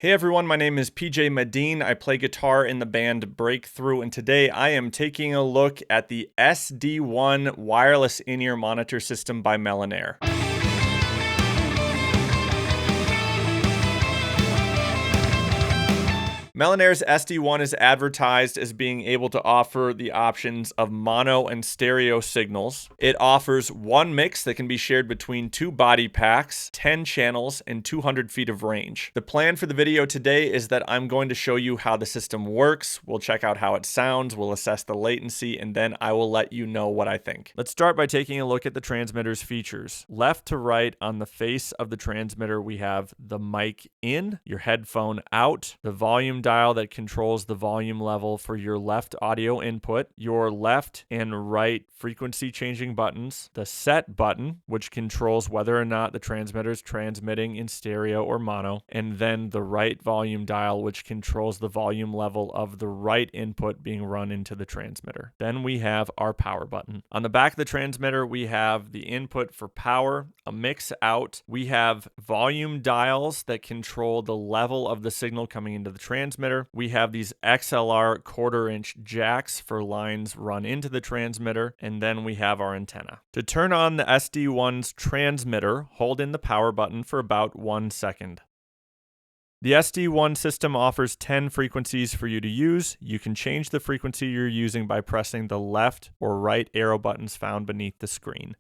Hey everyone, my name is PJ Medin. I play guitar in the band Breakthrough, and today I am taking a look at the SD-1 wireless in-ear monitor system by Melonare. Melonare's SD-1 is advertised as being able to offer the options of mono and stereo signals. It offers one mix that can be shared between two body packs, 10 channels, and 200 feet of range. The plan for the video today is that I'm going to show you how the system works, we'll check out how it sounds, we'll assess the latency, and then I will let you know what I think. Let's start by taking a look at the transmitter's features. Left to right on the face of the transmitter, we have the mic in, your headphone out, the volume dial that controls the volume level for your left audio input, your left and right frequency changing buttons, the set button, which controls whether or not the transmitter is transmitting in stereo or mono, and then the right volume dial, which controls the volume level of the right input being run into the transmitter. Then we have our power button. On the back of the transmitter, we have the input for power, a mix out. We have volume dials that control the level of the signal coming into the transmitter. We have these XLR 1/4-inch jacks for lines run into the transmitter, and then we have our antenna. To turn on the SD-1's transmitter, hold in the power button for about 1 second. The SD-1 system offers 10 frequencies for you to use. You can change the frequency you're using by pressing the left or right arrow buttons found beneath the screen.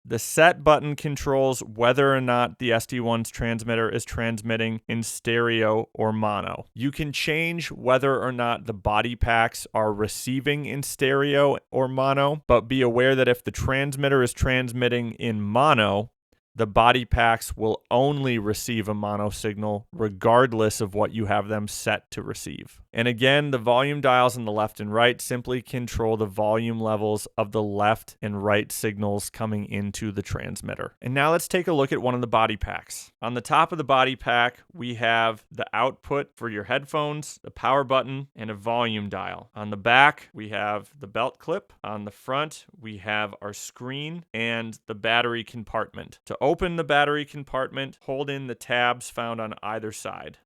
The set button controls whether or not the SD-1's transmitter is transmitting in stereo or mono. You can change whether or not the body packs are receiving in stereo or mono, but be aware that if the transmitter is transmitting in mono, the body packs will only receive a mono signal regardless of what you have them set to receive. And again, the volume dials on the left and right simply control the volume levels of the left and right signals coming into the transmitter. And now let's take a look at one of the body packs. On the top of the body pack, we have the output for your headphones, the power button, and a volume dial. On the back, we have the belt clip. On the front, we have our screen and the battery compartment. To open the battery compartment, hold in the tabs found on either side.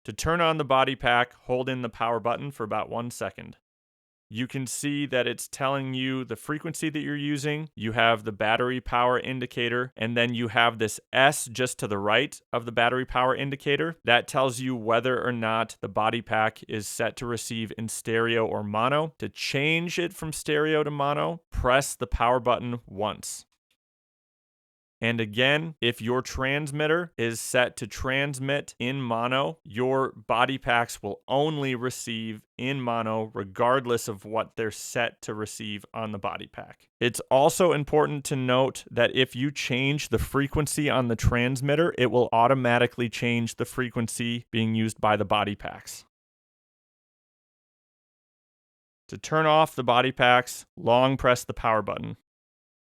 To turn on the body pack, hold in the power button for about 1 second. You can see that it's telling you the frequency that you're using. You have the battery power indicator, and then you have this S just to the right of the battery power indicator. That tells you whether or not the body pack is set to receive in stereo or mono. To change it from stereo to mono, press the power button once. And again, if your transmitter is set to transmit in mono, your body packs will only receive in mono regardless of what they're set to receive on the body pack. It's also important to note that if you change the frequency on the transmitter, it will automatically change the frequency being used by the body packs. To turn off the body packs, long press the power button.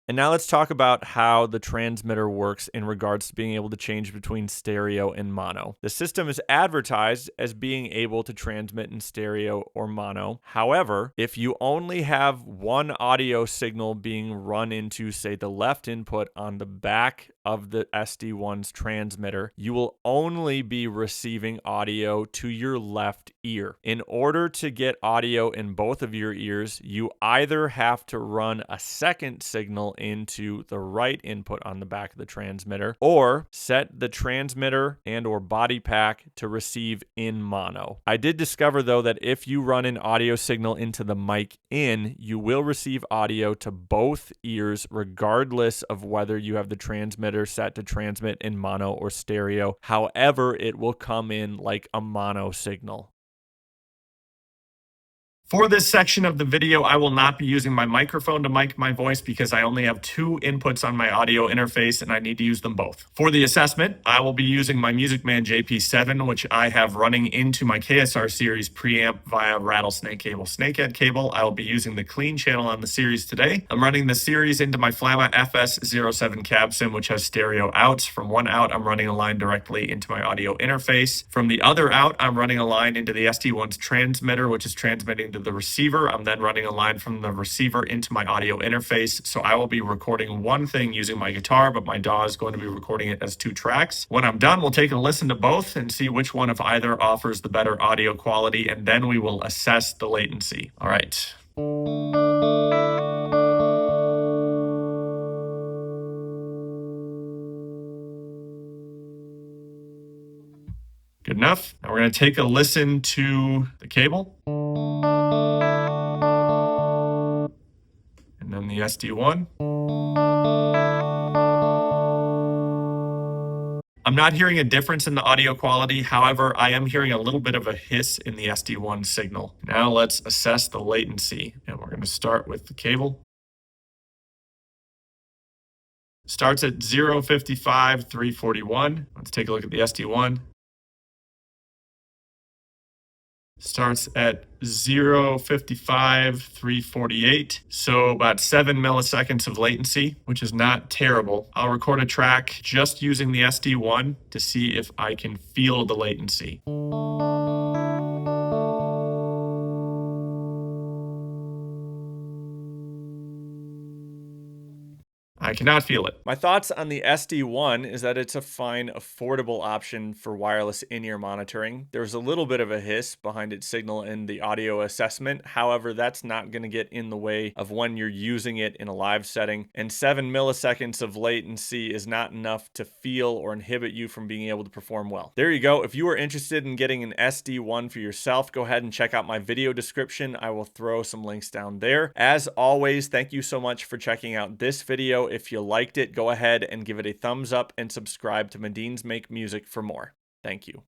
And now let's talk about how the transmitter works in regards to being able to change between stereo and mono. The system is advertised as being able to transmit in stereo or mono. However, if you only have one audio signal being run into, say, the left input on the back of the SD-1's transmitter, you will only be receiving audio to your left ear. In order to get audio in both of your ears, you either have to run a second signal into the right input on the back of the transmitter, or set the transmitter and or body pack to receive in mono. I did discover though that if you run an audio signal into the mic in, you will receive audio to both ears regardless of whether you have the transmitter set to transmit in mono or stereo. However, it will come in like a mono signal. For this section of the video, I will not be using my microphone to mic my voice because I only have two inputs on my audio interface and I need to use them both. For the assessment, I will be using my Music Man JP7, which I have running into my KSR series preamp via Rattlesnake Cable Snakehead cable. I will be using the clean channel on the series today. I'm running the series into my Flamma FS07 cab sim, which has stereo outs. From one out, I'm running a line directly into my audio interface. From the other out, I'm running a line into the SD-1's transmitter, which is transmitting to into the receiver. I'm then running a line from the receiver into my audio interface. So I will be recording one thing using my guitar, but my DAW is going to be recording it as 2 tracks. When I'm done, we'll take a listen to both and see which one of either offers the better audio quality, and then we will assess the latency. All right. Good enough. Now we're going to take a listen to the cable. And then the SD-1. I'm not hearing a difference in the audio quality. However, I am hearing a little bit of a hiss in the SD-1 signal. Now let's assess the latency. And we're going to start with the cable. Starts at 0:55, 341. Let's take a look at the SD-1. Starts at 0:55, 348. So about 7 milliseconds of latency, which is not terrible. I'll record a track just using the SD-1 to see if I can feel the latency. I cannot feel it. My thoughts on the SD-1 is that it's a fine, affordable option for wireless in-ear monitoring. There's a little bit of a hiss behind its signal in the audio assessment. However, that's not going to get in the way of when you're using it in a live setting. And 7 milliseconds of latency is not enough to feel or inhibit you from being able to perform well. There you go. If you are interested in getting an SD-1 for yourself, go ahead and check out my video description. I will throw some links down there. As always, thank you so much for checking out this video. If you liked it, go ahead and give it a thumbs up and subscribe to Medins Make Music for more. Thank you.